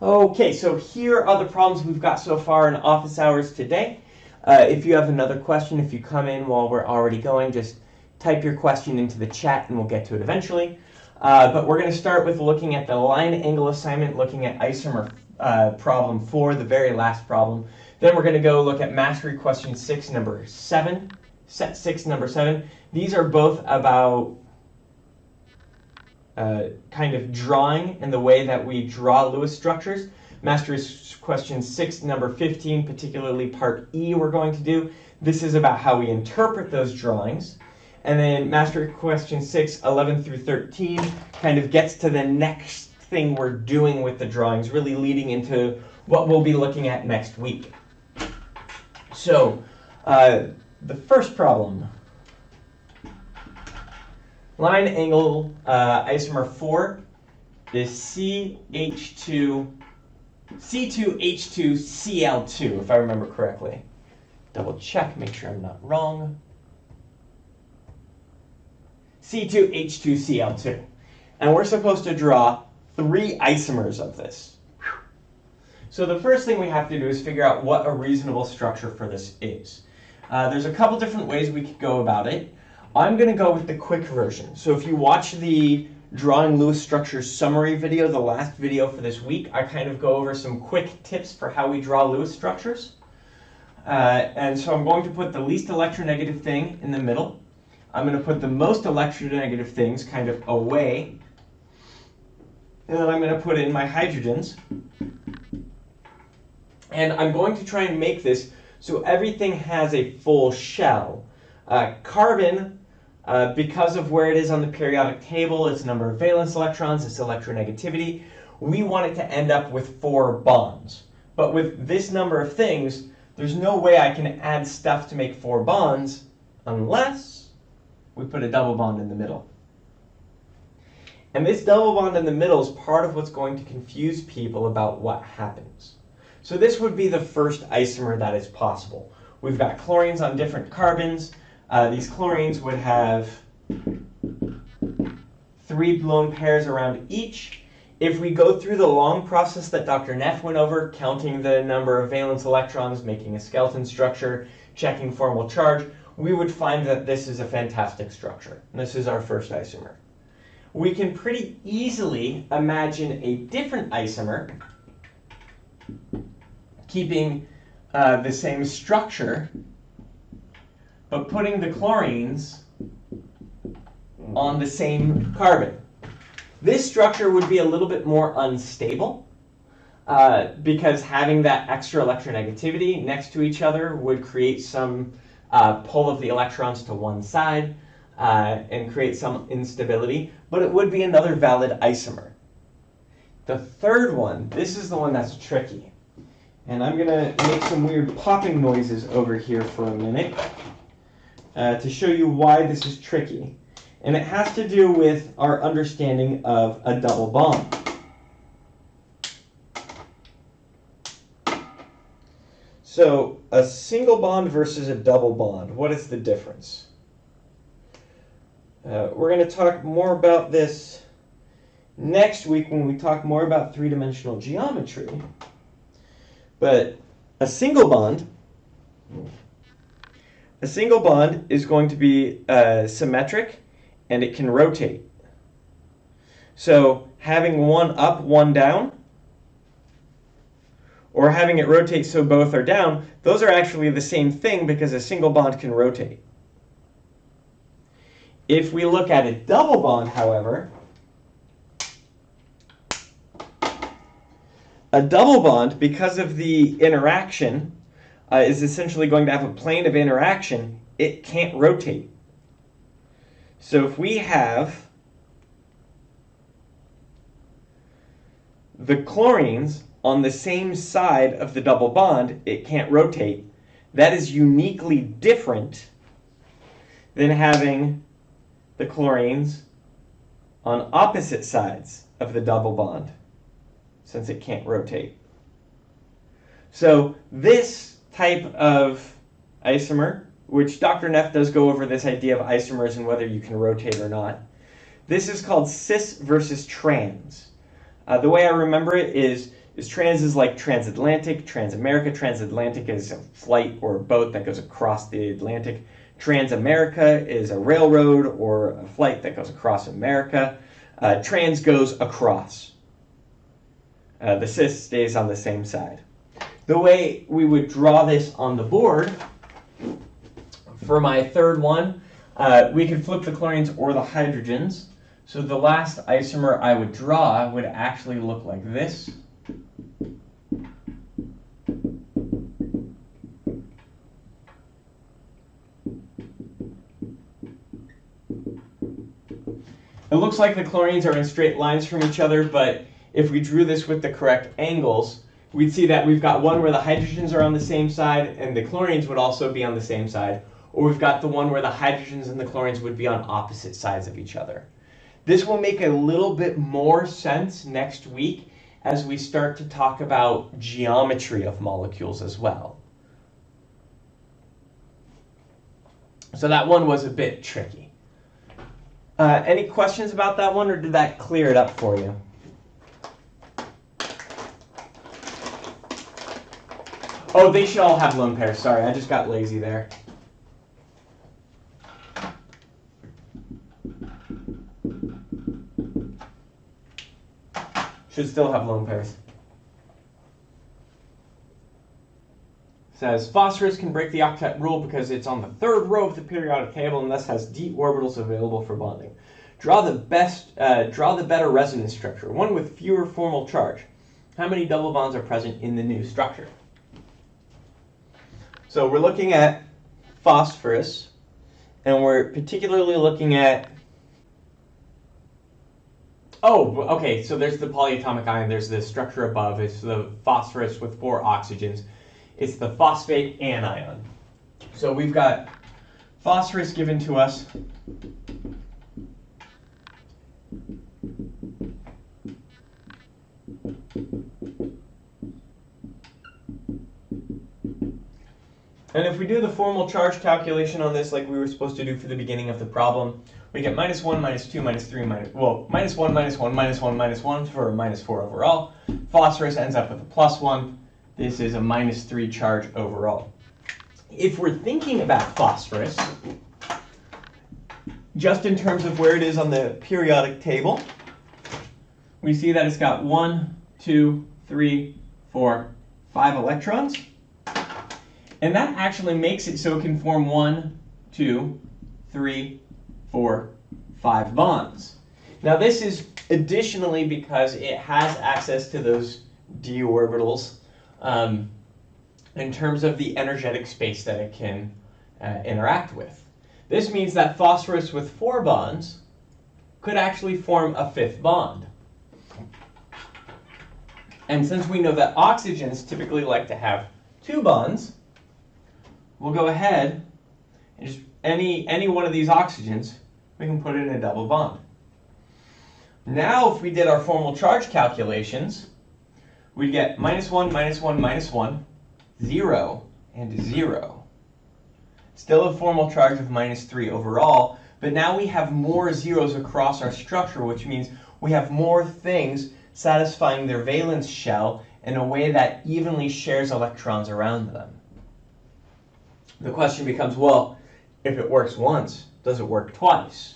Okay, so here are the problems we've got so far in office hours today. If you have another question, if you come in while we're already going, just type your question into the chat and we'll get to it eventually. But we're going to start with looking at the line angle assignment, looking at isomer problem 4, the very last problem. Then we're going to go look at mastery question 6, number 7, set 6, number 7. These are both about kind of drawing and the way that we draw Lewis structures. Mastery question 6, number 15, particularly part E we're going to do. This is about how we interpret those drawings. And then mastery question 6, 11 through 13 kind of gets to the next thing we're doing with the drawings, really leading into what we'll be looking at next week. So the first problem, line angle isomer 4 is C2H2Cl2, if I remember correctly. Double check, make sure I'm not wrong. C2H2Cl2. And we're supposed to draw 3 isomers of this. So the first thing we have to do is figure out what a reasonable structure for this is. There's a couple different ways we could go about it. I'm going to go with the quick version. So if you watch the Drawing Lewis Structures summary video, the last video for this week, I kind of go over some quick tips for how we draw Lewis structures. And so I'm going to put the least electronegative thing in the middle. I'm going to put the most electronegative things kind of away. And then I'm going to put in my hydrogens. And I'm going to try and make this so everything has a full shell. Carbon, because of where it is on the periodic table, its number of valence electrons, its electronegativity, we want it to end up with 4 bonds. But with this number of things, there's no way I can add stuff to make 4 bonds unless we put a double bond in the middle. And this double bond in the middle is part of what's going to confuse people about what happens. So this would be the first isomer that is possible. We've got chlorines on different carbons. These chlorines would have 3 lone pairs around each. If we go through the long process that Dr. Neff went over, counting the number of valence electrons, making a skeleton structure, checking formal charge, we would find that this is a fantastic structure. And this is our first isomer. We can pretty easily imagine a different isomer keeping the same structure, but putting the chlorines on the same carbon. This structure would be a little bit more unstable because having that extra electronegativity next to each other would create some pull of the electrons to one side and create some instability, but it would be another valid isomer. The third one, this is the one that's tricky. And I'm going to make some weird popping noises over here for a minute to show you why this is tricky. And it has to do with our understanding of a double bond. So a single bond versus a double bond, what is the difference? We're going to talk more about this next week when we talk more about three-dimensional geometry. But a single bond is going to be symmetric and it can rotate. So having one up, one down, or having it rotate so both are down, those are actually the same thing because a single bond can rotate. If we look at a double bond, however, a double bond, because of the interaction, is essentially going to have a plane of interaction. It can't rotate. So if we have the chlorines on the same side of the double bond, it can't rotate. That is uniquely different than having the chlorines on opposite sides of the double bond, since it can't rotate. So this type of isomer, which Dr. Neff does go over this idea of isomers and whether you can rotate or not, this is called cis versus trans. The way I remember it is trans is like transatlantic, transamerica. Transatlantic is a flight or a boat that goes across the Atlantic. Transamerica is a railroad or a flight that goes across America. Trans goes across. The cis stays on the same side. The way we would draw this on the board, for my third one, we could flip the chlorines or the hydrogens. So the last isomer I would draw would actually look like this. It looks like the chlorines are in straight lines from each other, but if we drew this with the correct angles, we'd see that we've got one where the hydrogens are on the same side and the chlorines would also be on the same side, or we've got the one where the hydrogens and the chlorines would be on opposite sides of each other. This will make a little bit more sense next week as we start to talk about geometry of molecules as well. So that one was a bit tricky. Any questions about that one, or did that clear it up for you? Oh, they should all have lone pairs. Sorry, I just got lazy there. Should still have lone pairs. Says phosphorus can break the octet rule because it's on the third row of the periodic table and thus has d orbitals available for bonding. Draw the better resonance structure, one with fewer formal charge. How many double bonds are present in the new structure? So we're looking at phosphorus, and we're particularly looking at, oh, okay, so there's the polyatomic ion, there's the structure above, it's the phosphorus with 4 oxygens. It's the phosphate anion. So we've got phosphorus given to us. And if we do the formal charge calculation on this like we were supposed to do for the beginning of the problem, we get -1, -2, -3, -1, -1, -1, -1 for a -4 overall. Phosphorus ends up with a +1. This is a -3 charge overall. If we're thinking about phosphorus, just in terms of where it is on the periodic table, we see that it's got 1, 2, 3, 4, 5 electrons. And that actually makes it so it can form 1, 2, 3, 4, 5 bonds. Now this is additionally because it has access to those d orbitals in terms of the energetic space that it can interact with. This means that phosphorus with 4 bonds could actually form a 5th bond. And since we know that oxygens typically like to have 2 bonds, we'll go ahead and just any one of these oxygens, we can put it in a double bond. Now if we did our formal charge calculations, we'd get -1, -1, -1, 0, and 0. Still a formal charge of -3 overall, but now we have more zeros across our structure, which means we have more things satisfying their valence shell in a way that evenly shares electrons around them. The question becomes, well, if it works once, does it work twice?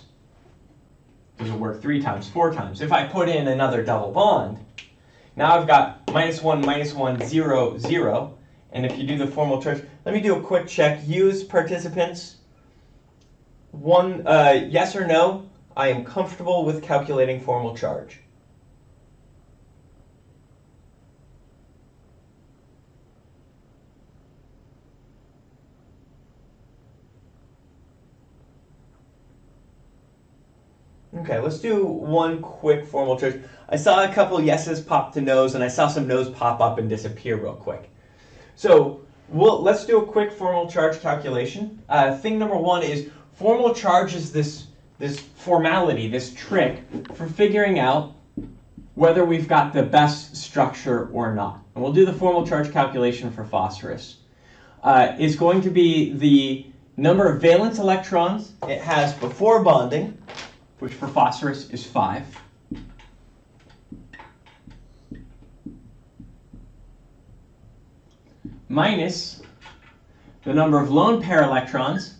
Does it work 3 times, 4 times? If I put in another double bond, now I've got -1, -1, 0, 0. And if you do the formal charge, let me do a quick check. Use participants. One, yes or no, I am comfortable with calculating formal charge. Okay, let's do one quick formal charge. I saw a couple yeses pop to no's, and I saw some no's pop up and disappear real quick. So let's do a quick formal charge calculation. Thing number 1 is formal charge is this formality, this trick for figuring out whether we've got the best structure or not. And we'll do the formal charge calculation for phosphorus. It's going to be the number of valence electrons it has before bonding, which for phosphorus is 5. minus the number of lone pair electrons,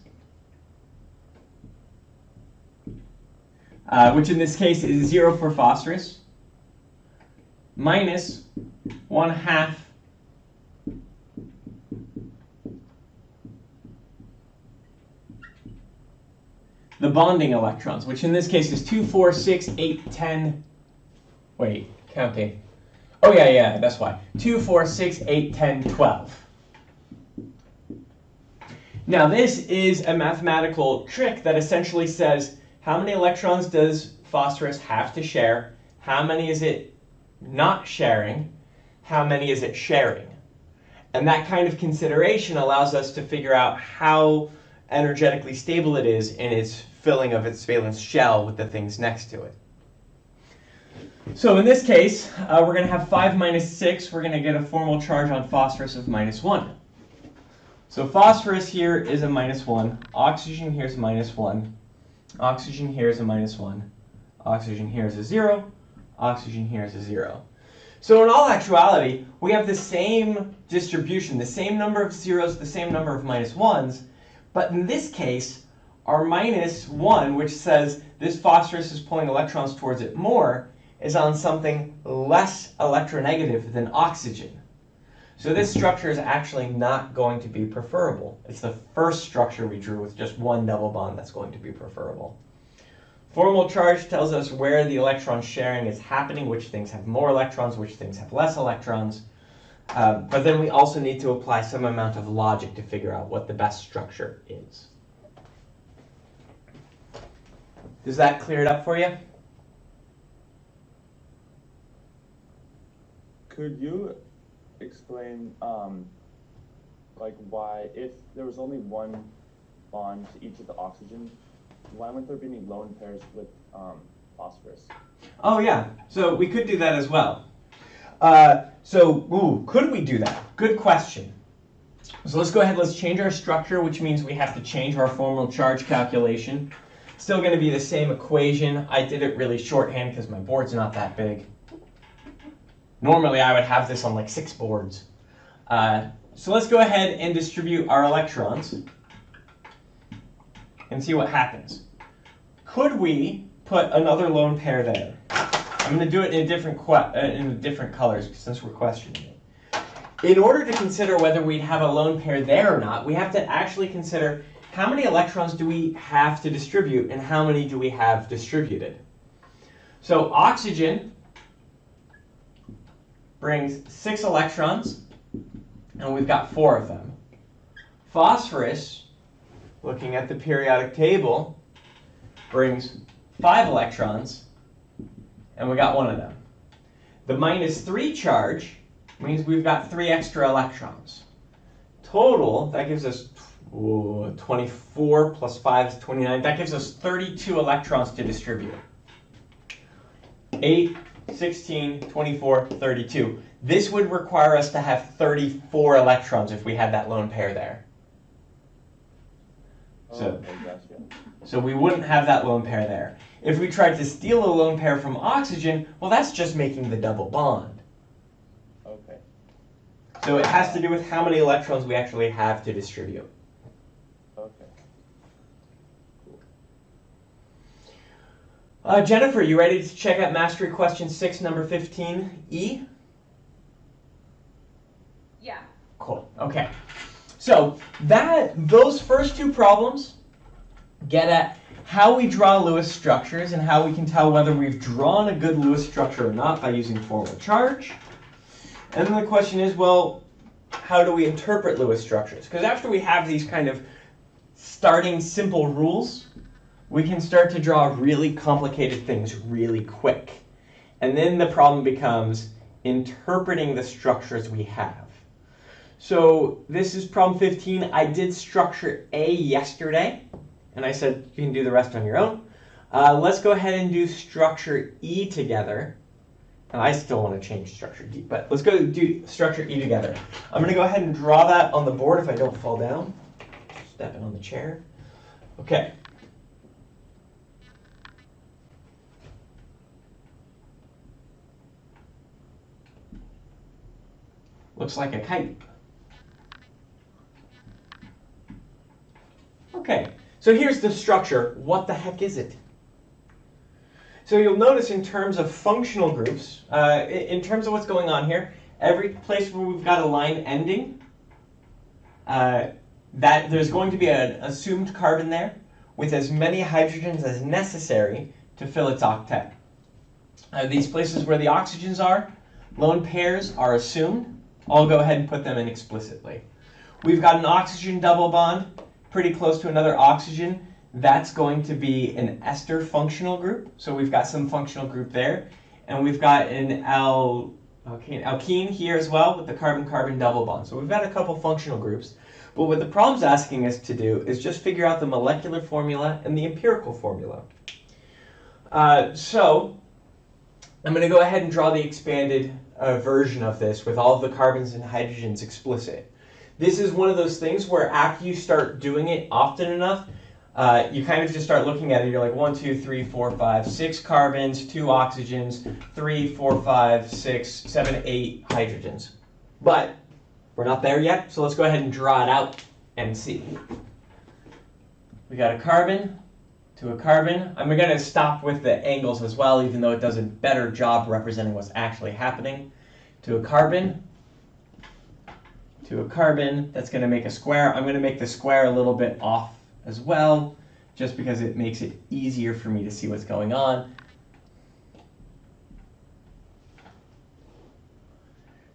which in this case is 0 for phosphorus, minus 1/2 the bonding electrons, which in this case is 2, 4, 6, 8, 10. Wait, counting. Oh, yeah, that's why. 2, 4, 6, 8, 10, 12. Now, this is a mathematical trick that essentially says how many electrons does phosphorus have to share, how many is it not sharing, how many is it sharing. And that kind of consideration allows us to figure out how energetically stable it is in its filling of its valence shell with the things next to it. So in this case, we're going to have 5 minus 6. We're going to get a formal charge on phosphorus of -1. So phosphorus here is a -1. Oxygen here is -1. Oxygen here is a -1. Oxygen here is a 0. Oxygen here is a 0. So in all actuality, we have the same distribution, the same number of zeros, the same number of -1s. But in this case, our -1, which says this phosphorus is pulling electrons towards it more, is on something less electronegative than oxygen. So this structure is actually not going to be preferable. It's the first structure we drew with just one double bond that's going to be preferable. Formal charge tells us where the electron sharing is happening, which things have more electrons, which things have less electrons. But then we also need to apply some amount of logic to figure out what the best structure is. Does that clear it up for you? Could you explain, like why, if there was only one bond to each of the oxygen, why wouldn't there be any lone pairs with phosphorus? Oh yeah, so we could do that as well. Could we do that? Good question. So let's go ahead, let's change our structure, which means we have to change our formal charge calculation. Still going to be the same equation. I did it really shorthand because my board's not that big. Normally I would have this on like 6 boards. So let's go ahead and distribute our electrons and see what happens. Could we put another lone pair there? I'm going to do it in different colors since we're questioning it. In order to consider whether we'd have a lone pair there or not, we have to actually consider how many electrons do we have to distribute and how many do we have distributed. So oxygen brings 6 electrons, and we've got 4 of them. Phosphorus, looking at the periodic table, brings 5 electrons, and we got 1 of them. The -3 charge means we've got 3 extra electrons. Total, that gives us 24 plus 5 is 29. That gives us 32 electrons to distribute. 8, 16, 24, 32. This would require us to have 34 electrons if we had that lone pair there. So we wouldn't have that lone pair there. If we tried to steal a lone pair from oxygen, well, that's just making the double bond. Okay. So it has to do with how many electrons we actually have to distribute. Okay. Jennifer, you ready to check out Mastery Question 6, number 15E? Yeah. Cool. Okay. So those first 2 problems get at how we draw Lewis structures and how we can tell whether we've drawn a good Lewis structure or not by using formal charge. And then the question is, well, how do we interpret Lewis structures? Because after we have these kind of starting simple rules, we can start to draw really complicated things really quick. And then the problem becomes interpreting the structures we have. So this is problem 15. I did structure A yesterday, and I said you can do the rest on your own. Let's go ahead and do structure E together. And I still want to change structure D, but let's go do structure E together. I'm going to go ahead and draw that on the board if I don't fall down. Stepping on the chair. Okay. Looks like a kite. Okay, so here's the structure. What the heck is it? So you'll notice in terms of functional groups, in terms of what's going on here, every place where we've got a line ending, that there's going to be an assumed carbon there with as many hydrogens as necessary to fill its octet. These places where the oxygens are, lone pairs are assumed. I'll go ahead and put them in explicitly. We've got an oxygen double bond pretty close to another oxygen. That's going to be an ester functional group. So we've got some functional group there. And we've got an alkene here as well with the carbon-carbon double bond. So we've got a couple functional groups. But what the problem's asking us to do is just figure out the molecular formula and the empirical formula. So I'm going to go ahead and draw the expanded version of this with all of the carbons and hydrogens explicit. This is one of those things where after you start doing it often enough, you kind of just start looking at it. You're like 1, 2, 3, 4, 5, 6 carbons, 2 oxygens, 3, 4, 5, 6, 7, 8 hydrogens. But we're not there yet, so let's go ahead and draw it out and see. We got a carbon to a carbon. I'm going to stop with the angles as well, even though it does a better job representing what's actually happening. To a carbon. To a carbon. That's going to make a square. I'm going to make the square a little bit off as well, just because it makes it easier for me to see what's going on.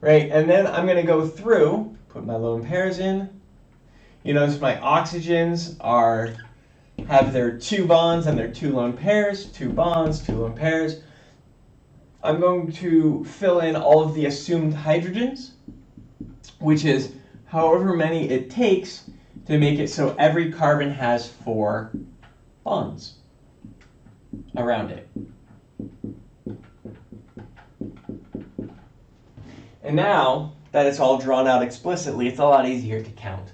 Right, and then I'm going to go through, put my lone pairs in. You notice my oxygens have their 2 bonds and their 2 lone pairs, 2 bonds, 2 lone pairs. I'm going to fill in all of the assumed hydrogens, which is however many it takes to make it so every carbon has 4 bonds around it. And now that it's all drawn out explicitly, it's a lot easier to count.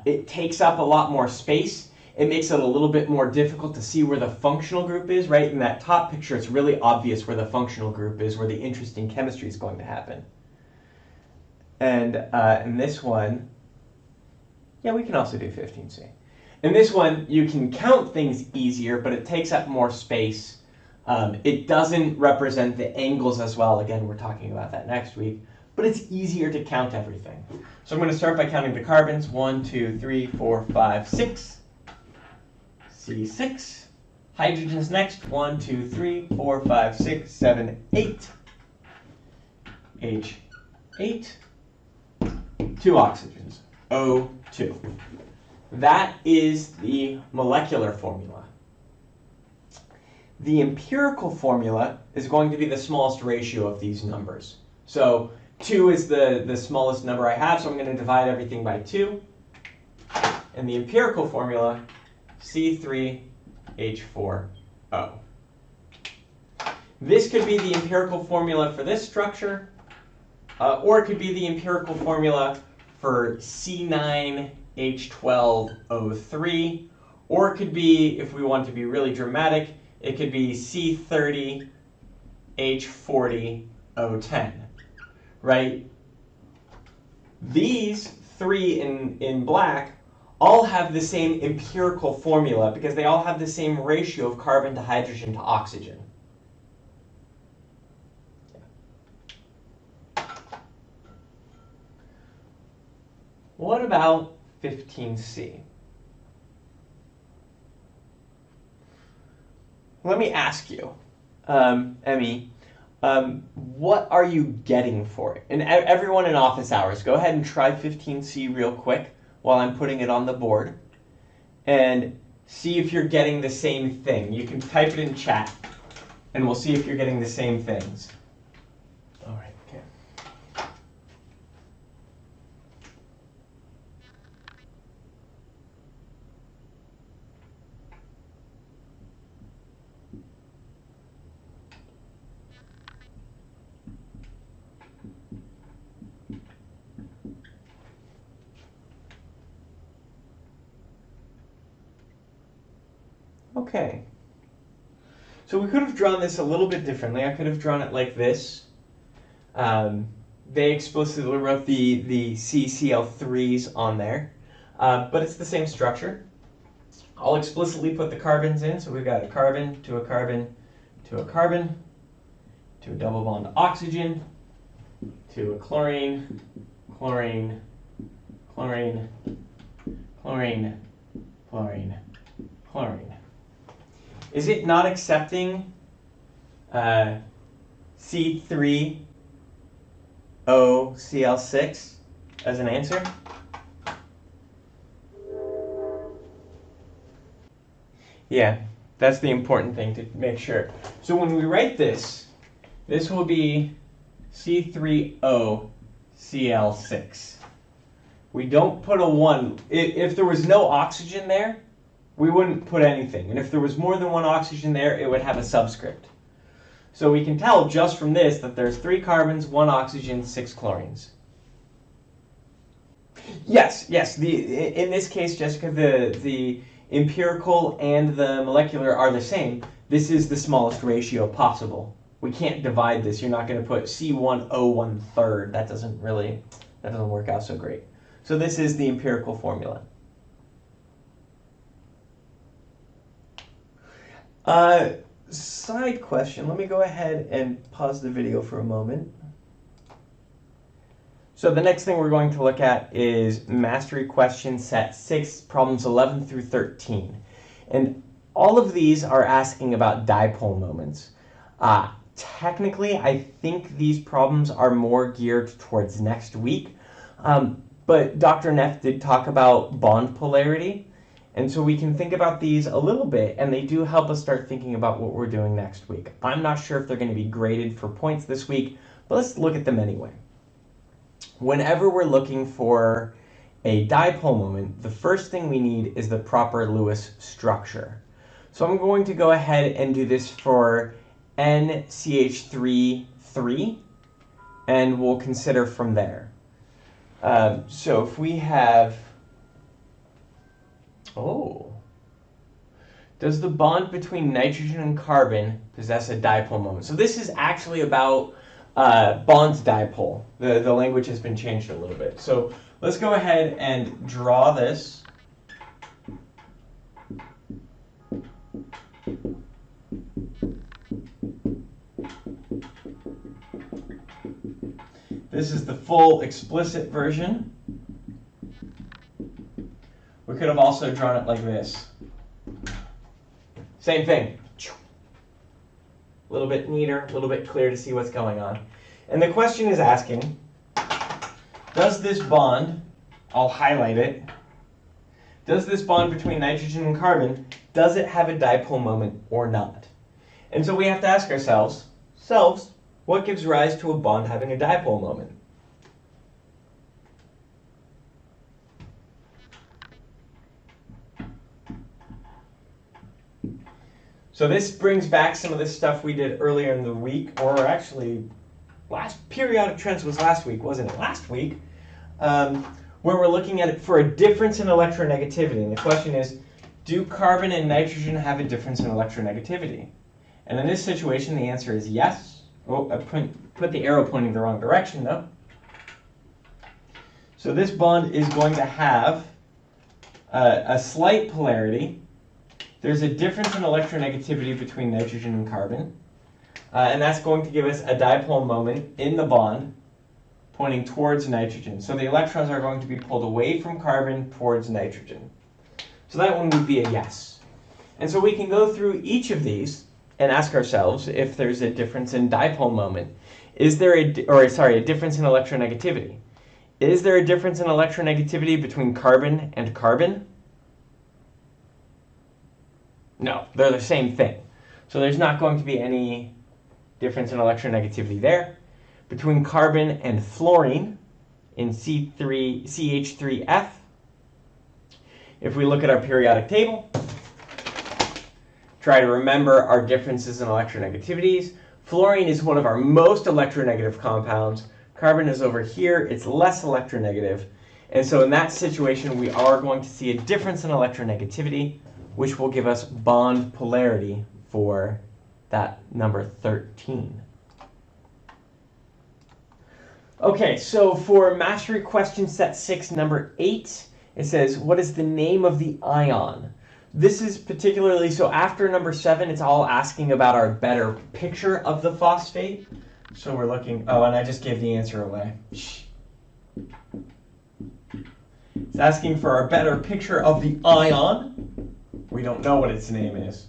It takes up a lot more space. It makes it a little bit more difficult to see where the functional group is, right? In that top picture, it's really obvious where the functional group is, where the interesting chemistry is going to happen. And in this one, yeah, we can also do 15C. In this one, you can count things easier, but it takes up more space. It doesn't represent the angles as well. Again, we're talking about that next week. But it's easier to count everything. So I'm going to start by counting the carbons. 1, 2, 3, 4, 5, 6. C6. Hydrogens next. 1, 2, 3, 4, 5, 6, 7, 8. H8. 2 oxygens. O2. That is the molecular formula. The empirical formula is going to be the smallest ratio of these numbers. So 2 is the smallest number I have, so I'm going to divide everything by 2. And the empirical formula, C3H4O. This could be the empirical formula for this structure, or it could be the empirical formula for C9H12O3, or it could be, if we want to be really dramatic, it could be C30H40O10, right? These 3 in black all have the same empirical formula because they all have the same ratio of carbon to hydrogen to oxygen. What about 15C? Let me ask you, Emmy, what are you getting for it? And everyone in office hours, go ahead and try 15C real quick while I'm putting it on the board and see if you're getting the same thing. You can type it in chat and we'll see if you're getting the same things. All right, okay. Okay, so we could have drawn this a little bit differently. I could have drawn it like this. They explicitly wrote the CCl3s on there, but it's the same structure. I'll explicitly put the carbons in. So we've got a carbon to a carbon to a carbon to a double bond oxygen to a chlorine, chlorine, chlorine, chlorine, chlorine, chlorine. Is it not accepting C3OCl6 as an answer? Yeah, that's the important thing to make sure. So when we write this, this will be C3OCl6. We don't put a 1. If there was no oxygen there, we wouldn't put anything. And if there was more than one oxygen there, it would have a subscript. So we can tell just from this that there's 3 carbons, 1 oxygen, 6 chlorines. Yes. In this case, Jessica, the empirical and the molecular are the same. This is the smallest ratio possible. We can't divide this. You're not going to put C1O1/3. That doesn't work out so great. So this is the empirical formula. Side question. Let me go ahead and pause the video for a moment. So the next thing we're going to look at is Mastery Question Set 6, problems 11 through 13. And all of these are asking about dipole moments. Technically, I think these problems are more geared towards next week. But Dr. Neff did talk about bond polarity. And so we can think about these a little bit, and they do help us start thinking about what we're doing next week. I'm not sure if they're going to be graded for points this week, but let's look at them anyway. Whenever we're looking for a dipole moment, the first thing we need is the proper Lewis structure. So I'm going to go ahead and do this for NCH3, and we'll consider from there. So if we have, does the bond between nitrogen and carbon possess a dipole moment? So this is actually about bonds dipole. The language has been changed a little bit. So let's go ahead and draw this. This is the full explicit version. We could have also drawn it like this. Same thing. A little bit neater, a little bit clear to see what's going on. And the question is asking, does this bond, I'll highlight it, does this bond between nitrogen and carbon, does it have a dipole moment or not? And so we have to ask ourselves, what gives rise to a bond having a dipole moment? So this brings back some of the stuff we did earlier in the week, or actually, last periodic trends was last week, wasn't it? Last week, where we're looking at it for a difference in electronegativity. And the question is, do carbon and nitrogen have a difference in electronegativity? And in this situation, the answer is yes. Oh, I put the arrow pointing the wrong direction, though. So this bond is going to have a slight polarity. There's a difference in electronegativity between nitrogen and carbon. And that's going to give us a dipole moment in the bond pointing towards nitrogen. So the electrons are going to be pulled away from carbon towards nitrogen. So that one would be a yes. And so we can go through each of these and ask ourselves if there's a difference in dipole moment. Is there a difference in electronegativity? Is there a difference in electronegativity between carbon and carbon? No, they're the same thing. So there's not going to be any difference in electronegativity there. Between carbon and fluorine in CH3F, if we look at our periodic table, try to remember our differences in electronegativities. Fluorine is one of our most electronegative compounds. Carbon is over here, it's less electronegative. And so in that situation, we are going to see a difference in electronegativity, which will give us bond polarity for that number 13. Okay, so for Mastery Question Set 6, number 8, it says, what is the name of the ion? This is particularly, so after number 7, it's all asking about our better picture of the phosphate. So we're looking, oh, and I just gave the answer away. Shh. It's asking for our better picture of the ion. We don't know what its name is.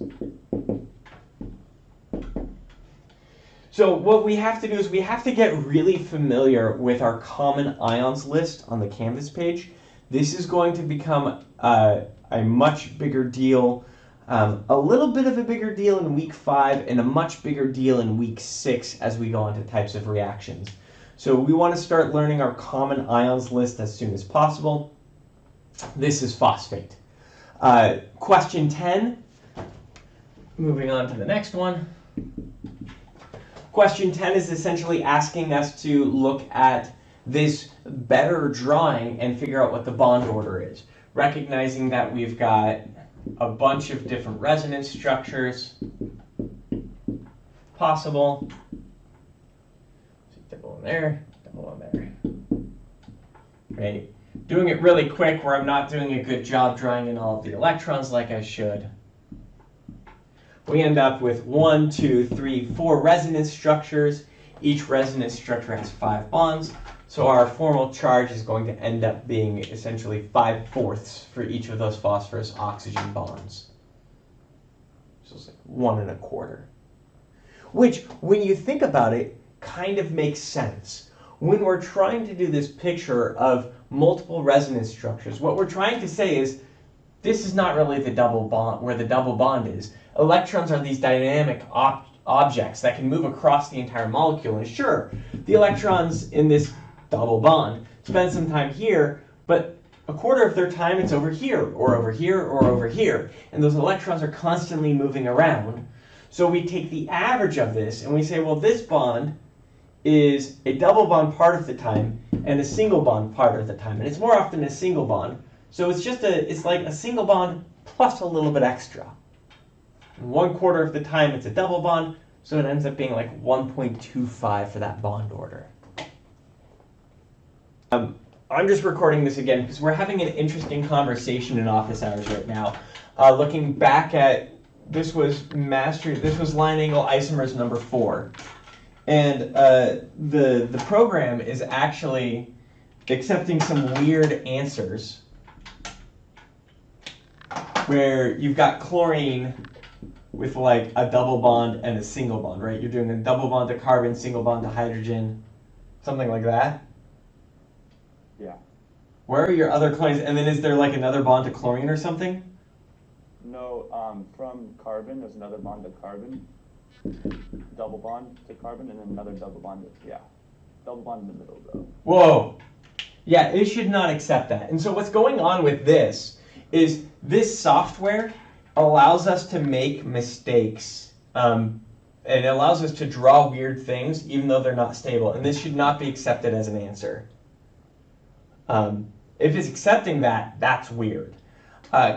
So what we have to do is we have to get really familiar with our common ions list on the Canvas page. This is going to become a much bigger deal, a little bit of a bigger deal in week 5 and a much bigger deal in week 6 as we go on to types of reactions. So we want to start learning our common ions list as soon as possible. This is phosphate. Question 10, moving on to the next one. Question 10 is essentially asking us to look at this better drawing and figure out what the bond order is, recognizing that we've got a bunch of different resonance structures possible. So double one there, double one there. Right. Doing it really quick where I'm not doing a good job drawing in all of the electrons like I should. We end up with 1, 2, 3, 4 resonance structures. Each resonance structure has 5 bonds. So our formal charge is going to end up being essentially 5/4 for each of those phosphorus oxygen bonds. So it's like 1 1/4. Which, when you think about it, kind of makes sense. When we're trying to do this picture of multiple resonance structures, what we're trying to say is this is not really the double bond, where the double bond is. Electrons are these dynamic objects that can move across the entire molecule. And sure, the electrons in this double bond spend some time here, but a quarter of their time it's over here, or over here, or over here. And those electrons are constantly moving around. So we take the average of this and we say, well, this bond is a double bond part of the time and a single bond part of the time. And it's more often a single bond. So it's like a single bond plus a little bit extra. And 1/4 of the time it's a double bond, so it ends up being like 1.25 for that bond order. I'm just recording this again because we're having an interesting conversation in office hours right now. Looking back at, this was line angle isomers number 4. And the program is actually accepting some weird answers where you've got chlorine with like a double bond and a single bond, right? You're doing a double bond to carbon, single bond to hydrogen, something like that. Yeah. Where are your other chlorines? And then is there like another bond to chlorine or something? No, from carbon, there's another bond to carbon, double bond to carbon, and then another double bond to, yeah. Double bond in the middle, though. Whoa. Yeah, it should not accept that. And so what's going on with this is this software allows us to make mistakes. And it allows us to draw weird things even though they're not stable. And this should not be accepted as an answer. If it's accepting that, that's weird.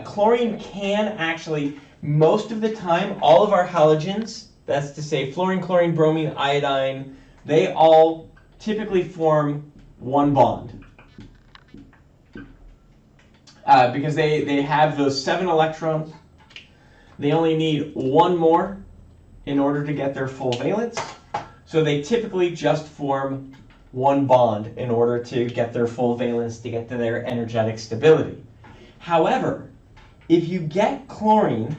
Chlorine can actually, most of the time, all of our halogens, that's to say fluorine, chlorine, bromine, iodine, they all typically form one bond. Because they have those 7 electrons. They only need 1 more in order to get their full valence. So they typically just form 1 bond in order to get their full valence, to get to their energetic stability. However, if you get chlorine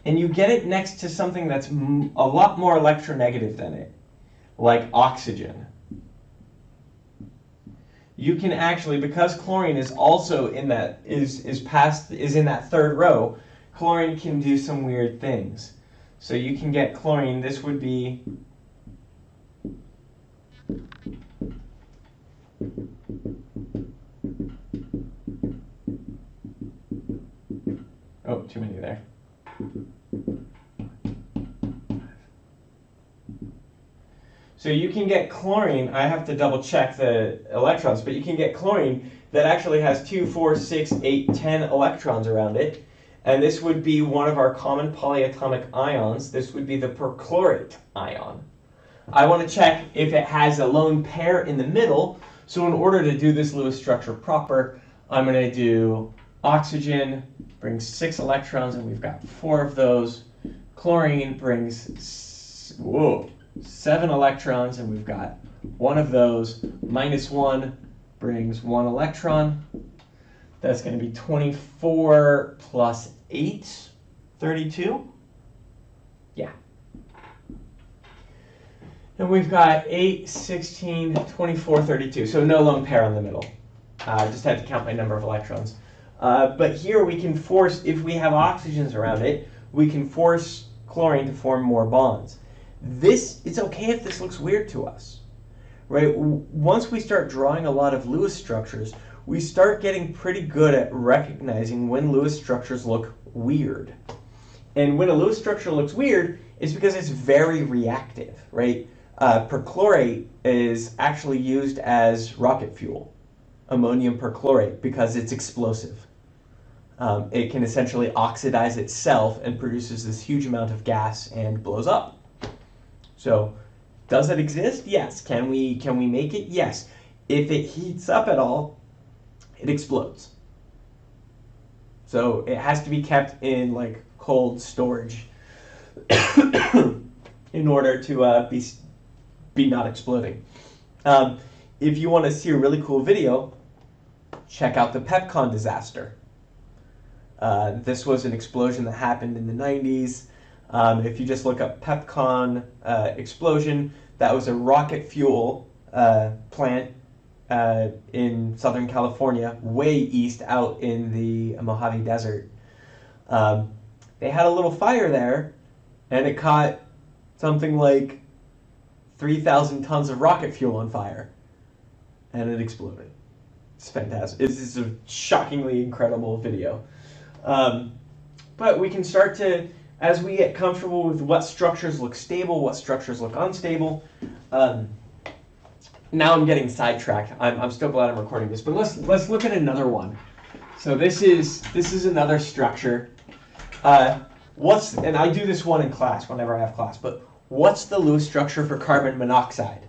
and you get it next to something that's a lot more electronegative than it, like oxygen, you can actually, because chlorine is also in that, is in that 3rd row, chlorine can do some weird things. So you can get chlorine, this would be oh, too many there. So you can get chlorine, I have to double check the electrons, but you can get chlorine that actually has 2, 4, 6, 8, 10 electrons around it. And this would be one of our common polyatomic ions. This would be the perchlorate ion. I want to check if it has a lone pair in the middle. So in order to do this Lewis structure proper, I'm going to do Oxygen brings 6 electrons, and we've got 4 of those. Chlorine brings 7 electrons, and we've got 1 of those. -1 brings 1 electron. That's going to be 24 plus 8, 32. Yeah. And we've got 8, 16, 24, 32. So no lone pair in the middle. I just had to count my number of electrons. But here we can force, if we have oxygens around it, we can force chlorine to form more bonds. It's okay if this looks weird to us, right? Once we start drawing a lot of Lewis structures, we start getting pretty good at recognizing when Lewis structures look weird. And when a Lewis structure looks weird, it's because it's very reactive, right? Perchlorate is actually used as rocket fuel, ammonium perchlorate, because it's explosive. It can essentially oxidize itself and produces this huge amount of gas and blows up. So, does it exist? Yes. Can we make it? Yes. If it heats up at all, it explodes. So it has to be kept in like cold storage in order to be not exploding. If you want to see a really cool video, check out the PepCon disaster. This was an explosion that happened in the 90s. If you just look up PepCon explosion, that was a rocket fuel plant in Southern California, way east out in the Mojave Desert. They had a little fire there, and it caught something like 3,000 tons of rocket fuel on fire, and it exploded. It's fantastic. It's a shockingly incredible video. But we can start to, as we get comfortable with what structures look stable, what structures look unstable. Now I'm getting sidetracked. I'm still glad I'm recording this, but let's look at another one. So this is another structure. And I do this one in class whenever I have class, but what's the Lewis structure for carbon monoxide?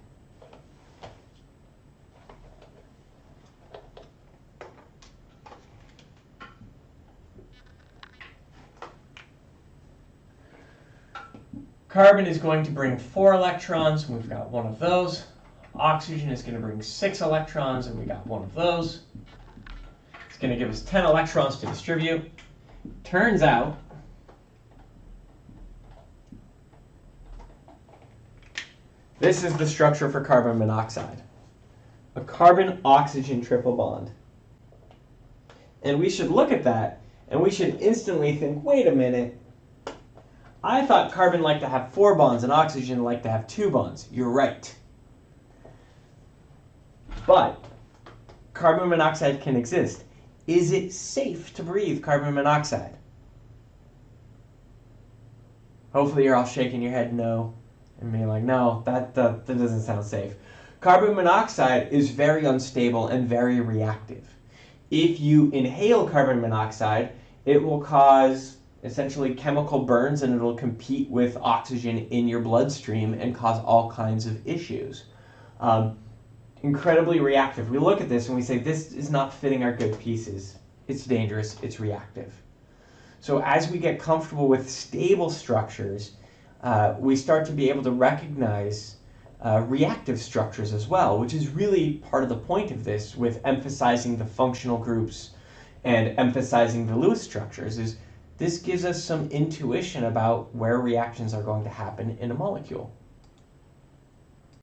Carbon is going to bring 4 electrons, and we've got 1 of those. Oxygen is going to bring 6 electrons, and we got 1 of those. It's going to give us 10 electrons to distribute. Turns out this is the structure for carbon monoxide. A carbon-oxygen triple bond. And we should look at that, and we should instantly think, wait a minute, I thought carbon liked to have 4 bonds and oxygen liked to have 2 bonds. You're right. But carbon monoxide can exist. Is it safe to breathe carbon monoxide? Hopefully you're all shaking your head no, and being like, no, that doesn't sound safe. Carbon monoxide is very unstable and very reactive. If you inhale carbon monoxide, it will cause essentially chemical burns, and it'll compete with oxygen in your bloodstream and cause all kinds of issues. Incredibly reactive. We look at this and we say, this is not fitting our good pieces. It's dangerous, it's reactive. So as we get comfortable with stable structures, we start to be able to recognize reactive structures as well, which is really part of the point of this, with emphasizing the functional groups and emphasizing the Lewis structures, is this gives us some intuition about where reactions are going to happen in a molecule.